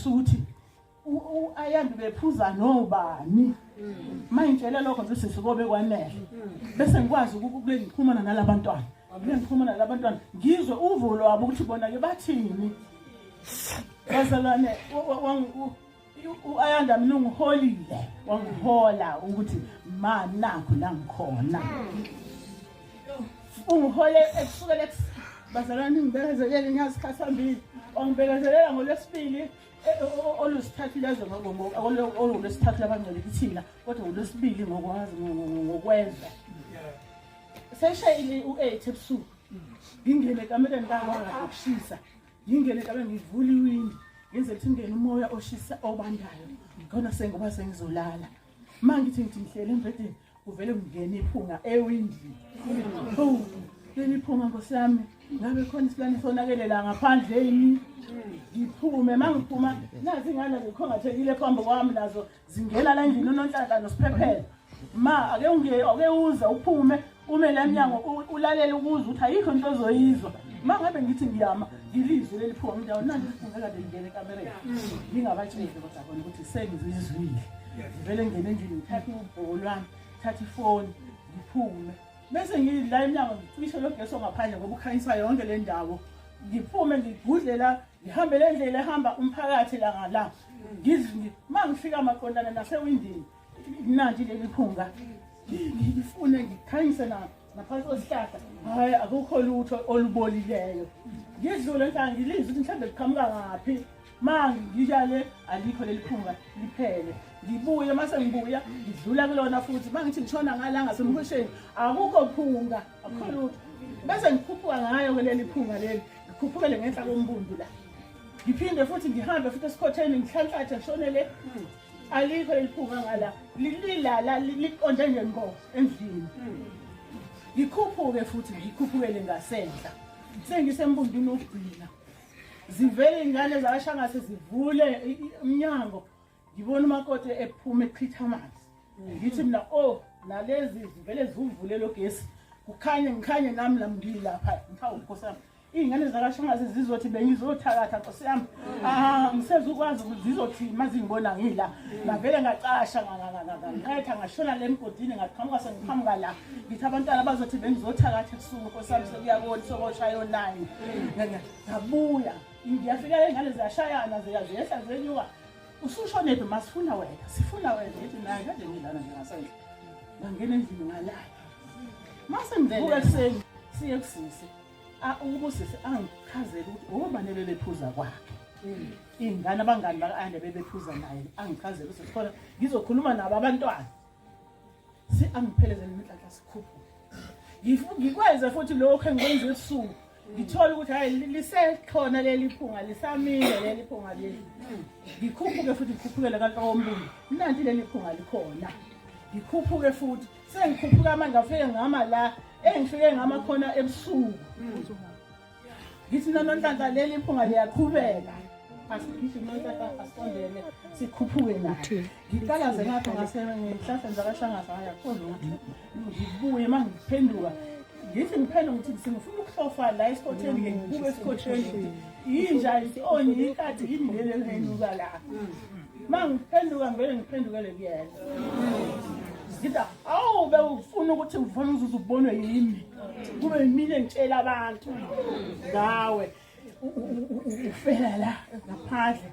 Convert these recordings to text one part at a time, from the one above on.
ngizwisisa ukuthi ayambi bephuza nobani mangitshela lokho nje sesikobe kwanele bese ngikwazi ukule ngikhuluma nalabantwana ngikhuluma nalabantwana ngizwe uvo lwabo ukuthi bona ke bathini bazalwane ayanda mina ungiholile wangihola ukuthi ma nakho la ngikhona ungihole ekusukela bazalwane ngibekezelele nyasikhatha mbili ongibekezelela ngolwesibili olusithathu lezo olulesithathu labangcwele kithina kodwa olwesibili ngokwazi ngokwezwa seshayile u8 ebusuku ngingene kameleni kakwanga ukushisa ngingene kabe ngivula iwindi ngenze ukuthi ngene umoya oshisa obandayo khona sengoba sengizolala mangithi ngihlele embedeni kuvele ngene iphunga ewindini leli phunga nkosiyami ngabe khona isilwane sonakelela ngaphandleni ngiphume mangiphuma nazi ingane zikhongathekile phambi kwami nazo zingena la endlini uNonhlanhla noSiphephelo ma ake uza uphume ume la emnyango ulalela ukuza uthi ayikho into ozoyizwa mangabe ngithi ngiyama ngilizwe leli phunga ngidawo nani ngeke kade ngene ekamereni ngingabatsheli kodwa bona ukuthi sengizizwile ngivele ngene endlini ngithatha ubhoko lwami thatha ifoni ngiphume bese ngila emnyango ngicishe lo gesi ongaphandle ngoba ukhanyisa yonke le ndawo ngiphume ngigudle la ngihambe le ndlela ehamba umphakathi la ngala mangifika amaqondana nasewindini nanti leli phunga ngifune ngikhanyise naphansi kwesihlahla hayi akukho lutho olubolileyo ngidlule nhlanga ngilizwe ukuthi mhlambe liqhamuka ngaphi mangijale alikho leli phunga liphele ngibuye mase ngibuya ngidlula kulona futhi mangithi ngishona ngala ngasemhosheni akukho phunga akukho lutho bese ngikhuphuka ngayo kuleli phunga leli ngikhuphukele ngenhla kombundu la ngiphinde futhi ngihambe futhi esikhotheni ngihlanhlathe ngishonele alikho leli phunga ngala lilala liqonde nje ngo endlini ngikhuphuke futhi ngikhuphukele ngasenhla sengisembundini ogcina zivele ingane zakashangase zivule umnyango ngibona umakoti ephuma echitha amanzi ngithi mina nalezi zivele zivule lo gesi ngikhanye nami ngilapha ngipha unkosami ingane zakashangase zizothi bengizothakatha Nkosi yami ngisezukwazi ukuthi zizothi mazingibona ngila ngavele ngacasha ngaqetha ngashona lemgodini ngaqhamuka sengiqhamuka la ngithi abantwana bazothi bengizothakatha ebusuku Nkosi yami sekuyabona sokoshaya online ngabuya ngiyafika ingane ziyashayana ziyehla zenyuka usushonephi masifuna wena sifuna wena ngithi naye kade ngilana ngingasendla ngangena endlini ngalala mase ngivuka ekuseni siye kusisi ubusisi angichazela ukuthi obanele lephuza kwakhe ingane abangani baka-ande bebephuza naye angichazela ukuthi sikhona ngizokhuluma nabo abantwana angiphelezele inhlanhla sikhuphuke ngikwenze futhi lokho engikwenza ebusuku ngithola ukuthi hayi lisekhona leli phunga lisamile leli phunga leli ngikhuphuke futhi ngikhuphukele kanti ombungu nanti leli phunga likhona ngikhuphuke futhi sengikhuphuka manje ngafike ngama la engifike ngama khona ebusuku ngithi noNhlanhla leli phunga liyaqhubeka asithi noNhlanhla asondele sikhuphuke naye ngiqalaze ngapha ngasenhlahla zakashangasa ayakhoza ukuthi ngibuye mangiphenduka ngithi ngiphendula ukuthi ngifuna ukuhlofa la esikhotheni ngibuke esikhotheni inja ikati yini leli elihenuka la mangiphenduka ngivele ngiphendukele kuyena ngida bewufuna ukuthi ngifuna uzuze ubonwe yimi kube yimini engitshela abantu ngawe ufela la ngaphandle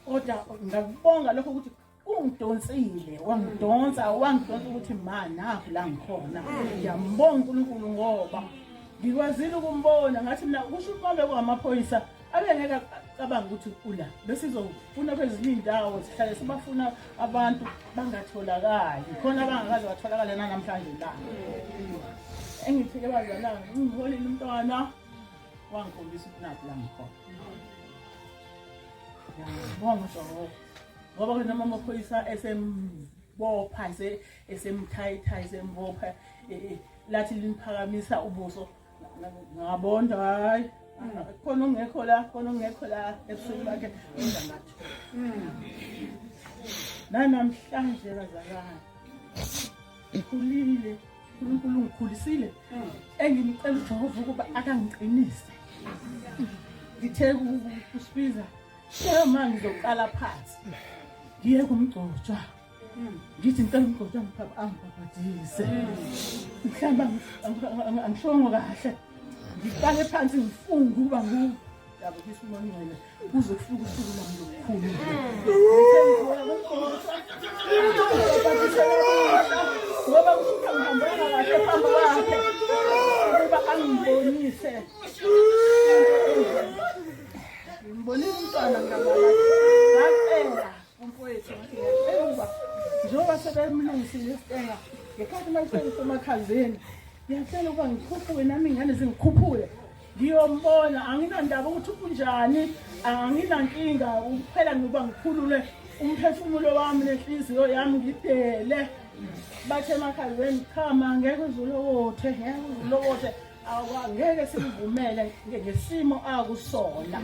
kodwa ngakubonga lokho ukuthi ungidonsile wangidonsa ukuthi nakho la ngikhona ngiyambonga uNkulunkulu ngoba ngikwazile ukumbona ngathi mina kusho ukuthi kwamaphoyisa abengeke cabanga ukuthi ula besizofuna kwezinye indawo sihlale sibafuna abantu bangatholakali khona abangakaze batholakala namhlanje la engithike bazalana ngiholile umntwana wangikhombisa ukuthi nakho la ngikhona ngiyabonga Jehova ngoba ke noma amaphoyisa esembopha esemthayitha esembopha lathi limphakamisa ubuso ngabonda hayi khona ungekho la ebusuku bakhe ungangathi namhlanje bazalana ngikhulile uNkulunkulu ngikhulisile engimcela uJehova ukuba akangiqinise ngithe kusibiza manje ngizoqala phansi ngiye kumgcotshwa ngithi ngicela umgcotshwa angibhabhadise mhlamba angishongo kahle ngiqale phansi ngifunga ukuba yabo kisimonela kuze kufike usuku lami lokukhulu ngoba kusuka ngihambela kahle phambi kwakhe ukuba angibonise ngimbonile umntwana ngacela umfowethu ngiyacela njengoba sebemlungisile isitenga ngekhathi mayiseemakhazeni ngiyacela ukuba ngikhuphuke nami ingane zingikhuphule ngiyombona anginandaba ukuthi kunjani anginankinga ukuphela ngoba ngikhulule umphefumulo wami nenhliziyo yami ngidele bathe emakhazeni chama ngeke uzulokothe ngeke simvumele ngesimo akusona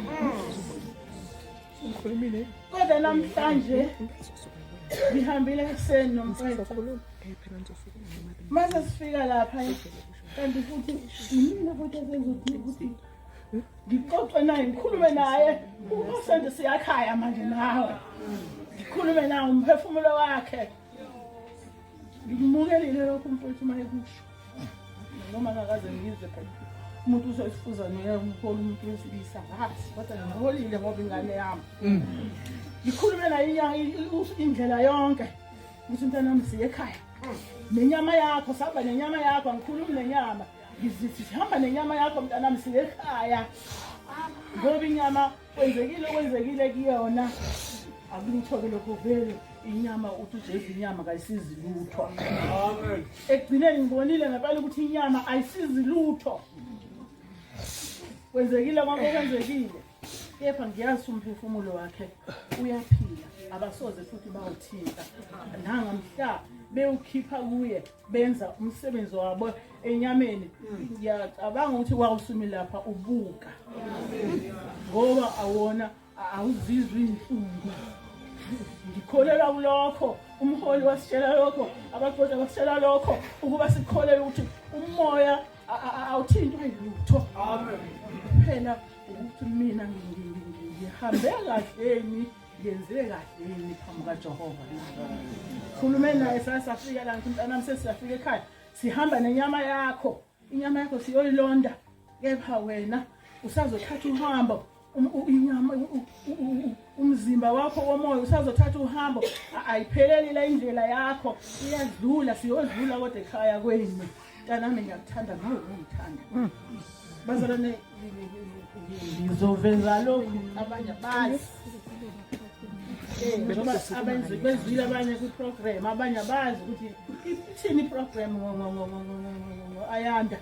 ngikhulumile kodwa namhlanje ngihambile ekuseni nomfowethu mase sifika lapha kanti futhi mina futhi esenzothi ukuthi ngixoxe naye ngikhulume naye usende siyakhaya manje nawe ngikhulume nawe umphefumulo wakhe ngimmukelile lokho umfowethu mayekusho noma ngakaze ngizwe phela umuntu usesifuzane uyamhola umuntu wesilisa ngasi kodwa ngiholile ngoba ingane yami ngikhulume naye indlela yonke ukuthi mntanami siye ekhaya nenyama yakho sihamba nenyama yakho angikhulumi nenyama ngizithi sihamba nenyama yakho mntanami siye ekhaya ngoba inyama kwenzekile kuyona akungithoke lokho vele inyama uthi uJesu inyama kayisizi lutho amen ekugcineni ngibonile ngempela ukuthi inyama ayisizi lutho kwenzekile konke kwenzekile kepha ngiyazi umphefumulo wakhe uyaphila abasoze futhi bawuthinta nangamhla bewukhipha kuye benza umsebenzi wabo enyameni ngiyacabanga ukuthi wawusumi lapha ubuka ngoba awona awuzizwi inhlungu ngikholela kulokho umholi wasitshela lokho abaqoqa basitshela lokho ukuba sikholele ukuthi umoya awuthintwa yilutho amen phela ukuthi mina ngihambe kahleni ngenzile kahleni phambi kaJehova khulume naye sasafika la mntanami sesiyafika ekhaya sihamba nenyama yakho inyama yakho siyoyilonda kepha wena usazothatha uhambo inyama umzimba wakho womoya usazothatha uhambo ayipheleli la indlela yakho iyadlula siyodlula kodwa ekhaya kwenu mntanami ngiyakuthanda nawe ungithanda bazalwane ngizoveza lokhu abanye bazi abenze bezwile abanye ku-program abanye bazi ukuthi ithini i-program Ayanda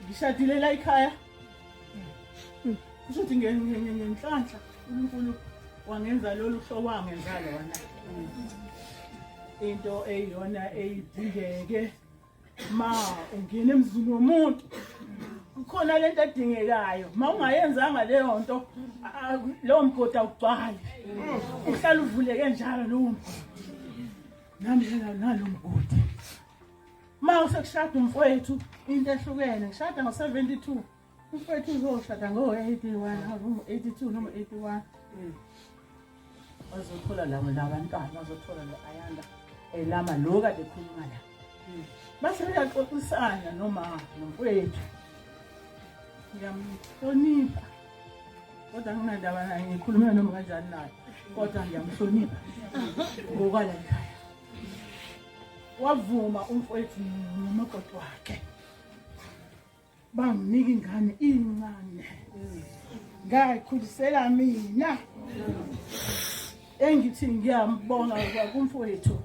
ngishadile la ekhaya kusho ukuthi ngenhlanhla uNkulunkulu wangenza lolu hlobo wangenza lona into eyiyona eyidingeke ma ungena emzini womuntu kukhona lento edingekayo ma ungayenzanga leyo nto lo mgodi awugcwali uhlala uvuleke njalo lo namhla nalo mgodi ma usekushada umfowethu into ehlukene ngishada ngo-72 umfowethu uzoshada ngo-81 82 noma 81 bazothola labantwana bazothola lo-Ayanda elama lo kade ekhuluma la base beyaxoxisana noma nomfowethu ngiyamhlonipha kodwa nginandaba naye ngikhuluma noma kanjani naye kodwa ngiyamhlonipha ngokwala ekhaya wavuma umfowethu nomakoti wakhe banginika ingane incane ngayikhulisela mina engithi ngiyambonga kumfowethu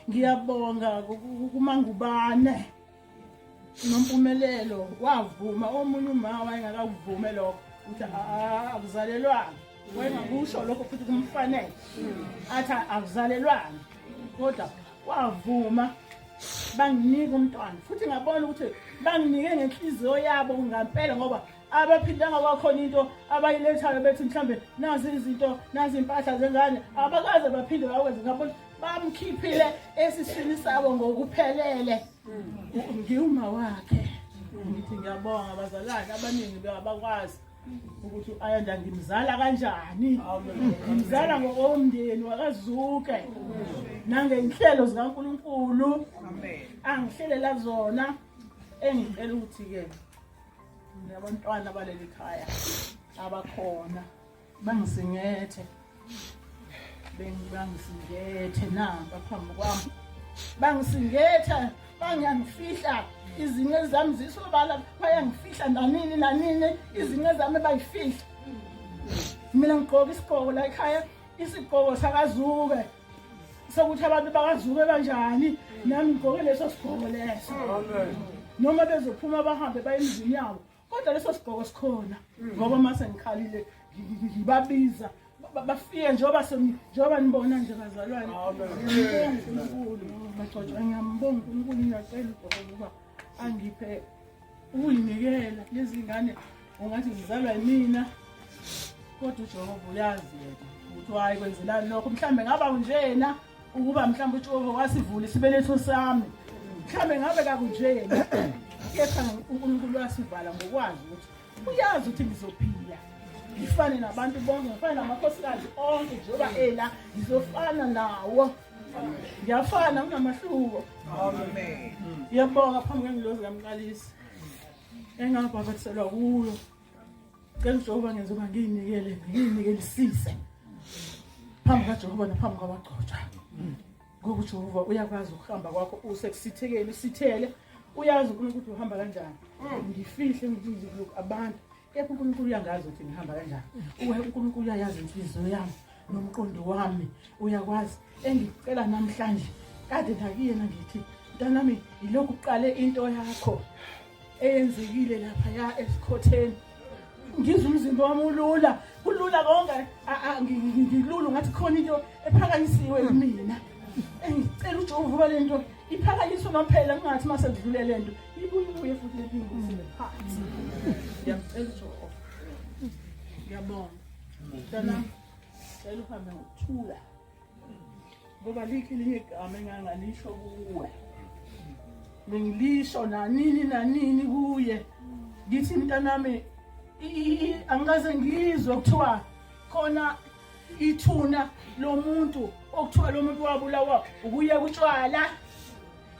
ngiyabonga kuMangubane nompumelelo wavuma omunye uma wayengakavume lokho ukuthi akuzalelwanga wena kusho lokho futhi kumfanele athi akuzalelwanga kodwa wavuma banginika umntwana futhi ngabona ukuthi banginike ngenhliziyo yabo ngampela ngoba abaphindanga kwakhona into abayilethayo bethi mhlambe nazi izinto nazi impahla zengane abakaze baphinde bakwenze ngabona bamkhiphile esiswini sabo ngokuphelele ngiuma wakhe ngithi ngiyabonga abazalwane abaningi bakwazi ukuthi ayanda ngimzala kanjani, ngimzala ngokomndeni wakaZuke nangenhlelo zikaNkulunkulu angihlelela zona. Engicela ukuthi-ke abantwana baleli khaya abakhona bangisingethe, bangisingethe namba phambi kwami, bangisingetha, bangangifihla izinqe zami zisobala, bayangifihla nanini izinqe zami bayifihla. Mina ngigqoka isigqoko la ekhaya, isigqoko sakaZuke sokuthi abantu bakaZuke kanjani, nami ngigqoke leso sigqoko leso. Noma bezophuma bahambe baye emizini yabo, kodwa leso sigqoko sikhona ngoba mase ngikhalile ngibabiza bafike njengoba nibona nje bazalwane. Ngiyambonga uNkulunkulu baxoxa, ngiyambonga uNkulunkulu, ngiyacela ukuba angiphe ukuyinikela lezi ngane. Ungathi ngizalwa yimina kodwa uJehova uyazi ukuthi hayi kwenzelani lokho. Mhlambe ngaba njena ukuba mhlambe uJehova wasivula isibeletho sami, mhlambe ngabe kakunjena, kepha uNkulunkulu wasivala ngokwazi ukuthi uyazi ukuthi ngizophila ngifane nabantu bonke, ngifane namakhosikazi onke njengoba ngizofana nawo. Ngiyafana, kunamahluko. Amen. Ngiyabonga phambi kwengilozi kaMqalisi engabhabhathiselwa kuyo. Cela uJehova ngenzoba ngiyinikelisise phambi kaJehova naphambi kwabagcotshwa. Ngoba uJehova uyakwazi ukuhamba kwakho usekusithekele usithele, uyazi ukuthi uhamba kanjani. Ngifihle ngizibuke abantu, kepha uNkulunkulu uyangazi ukuthi ngihamba kanjani. uNkulunkulu uyayazi inhliziyo yami nomqondo wami, uyakwazi. Engicela namhlanje kade nakuyena ngithi, mntanami yilokhu uqale into yakho eyenzekile lapha ya esikhotheni. Ngizwe umzimba wami ulula, kulula konke, ngilula ngathi khona into ephakanyisiwe kumina. Engicela uJehova lento iphakanyiswe nomphela, kungathi mase kudlule lento ibuye futhi lephingisile phansi. Ngiyacela uJehova, ngiyabonga mntanami, ngicela uhambe ngokuthula ngoba likho elinye igama engangalisho kuwe. Bengilisho nanini kuye, ngithi mntanami angikaze ngizwe kuthiwa khona ithuna lomuntu okuthiwa lo muntu wabulawa ukuya kutshwala.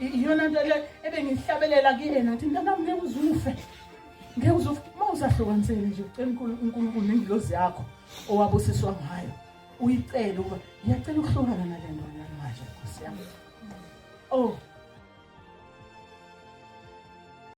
Iyona nto le ebengihlabelela kuyena, ngathi mntanami ngeke uzufe, mawusahlukanisele nje ucela uNkulunkulu nengilozi yakho owabusiswa ngayo, uyicela ukuba ngiyacela ukuhlukana nale nto manje Nkosi yami.